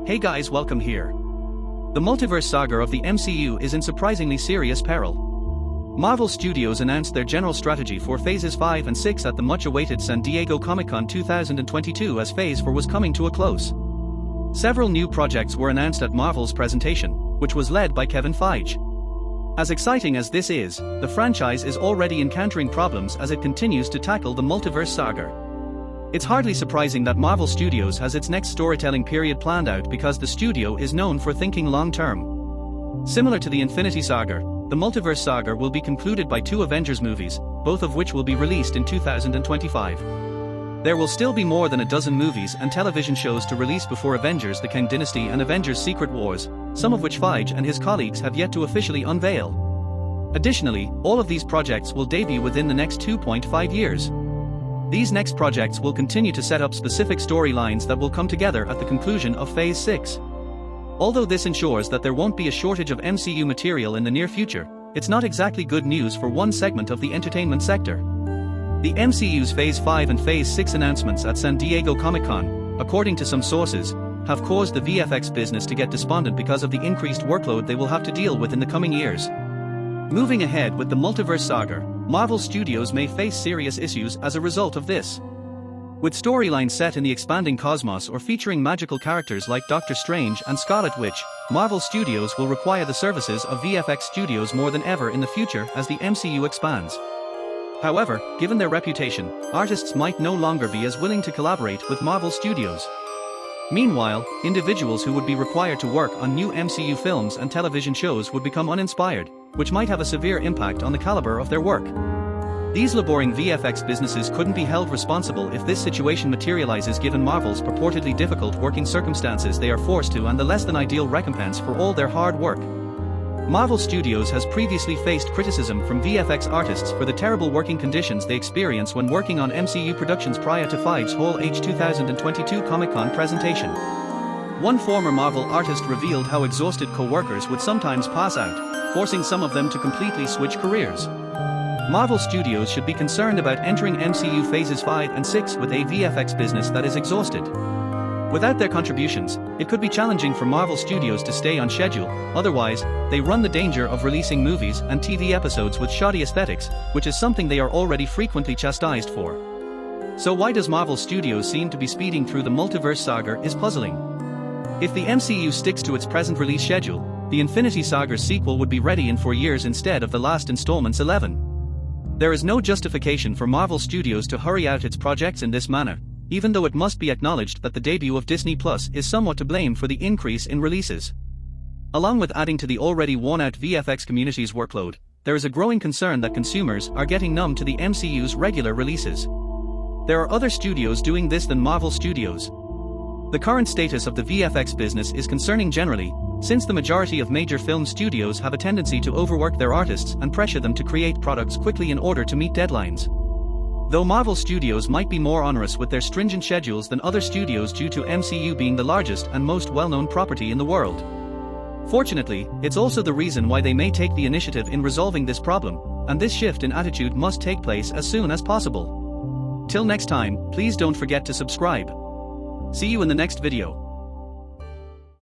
Hey guys, welcome here. The Multiverse Saga of the MCU is in surprisingly serious peril. Marvel Studios announced their general strategy for Phases 5 and 6 at the much-awaited San Diego Comic-Con 2022 as Phase 4 was coming to a close. Several new projects were announced at Marvel's presentation, which was led by Kevin Feige. As exciting as this is, the franchise is already encountering problems as it continues to tackle the Multiverse Saga. It's hardly surprising that Marvel Studios has its next storytelling period planned out because the studio is known for thinking long-term. Similar to the Infinity Saga, the Multiverse Saga will be concluded by 2 Avengers movies, both of which will be released in 2025. There will still be more than a dozen movies and television shows to release before Avengers: The Kang Dynasty and Avengers: Secret Wars, some of which Feige and his colleagues have yet to officially unveil. Additionally, all of these projects will debut within the next 2.5 years. These next projects will continue to set up specific storylines that will come together at the conclusion of Phase 6. Although this ensures that there won't be a shortage of MCU material in the near future, it's not exactly good news for one segment of the entertainment sector. The MCU's Phase 5 and Phase 6 announcements at San Diego Comic-Con, according to some sources, have caused the VFX business to get despondent because of the increased workload they will have to deal with in the coming years. Moving ahead with the Multiverse Saga, Marvel Studios may face serious issues as a result of this. With storylines set in the expanding cosmos or featuring magical characters like Doctor Strange and Scarlet Witch, Marvel Studios will require the services of VFX studios more than ever in the future as the MCU expands. However, given their reputation, artists might no longer be as willing to collaborate with Marvel Studios. Meanwhile, individuals who would be required to work on new MCU films and television shows would become uninspired, which might have a severe impact on the caliber of their work. These laboring VFX businesses couldn't be held responsible if this situation materializes given Marvel's purportedly difficult working circumstances they are forced to and the less than ideal recompense for all their hard work. Marvel Studios has previously faced criticism from VFX artists for the terrible working conditions they experience when working on MCU productions prior to Feige's Hall H 2022 Comic-Con presentation. One former Marvel artist revealed how exhausted co-workers would sometimes pass out, forcing some of them to completely switch careers. Marvel Studios should be concerned about entering MCU Phases 5 and 6 with a VFX business that is exhausted. Without their contributions, it could be challenging for Marvel Studios to stay on schedule, otherwise, they run the danger of releasing movies and TV episodes with shoddy aesthetics, which is something they are already frequently chastised for. So why does Marvel Studios seem to be speeding through the Multiverse Saga is puzzling. If the MCU sticks to its present release schedule, the Infinity Saga sequel would be ready in 4 years instead of the last installment's 11. There is no justification for Marvel Studios to hurry out its projects in this manner, even though it must be acknowledged that the debut of Disney Plus is somewhat to blame for the increase in releases. Along with adding to the already worn-out VFX community's workload, there is a growing concern that consumers are getting numb to the MCU's regular releases. There are other studios doing this than Marvel Studios. The current status of the VFX business is concerning generally, since the majority of major film studios have a tendency to overwork their artists and pressure them to create products quickly in order to meet deadlines. Though Marvel Studios might be more onerous with their stringent schedules than other studios due to MCU being the largest and most well-known property in the world. Fortunately, it's also the reason why they may take the initiative in resolving this problem, and this shift in attitude must take place as soon as possible. Till next time, please don't forget to subscribe. See you in the next video.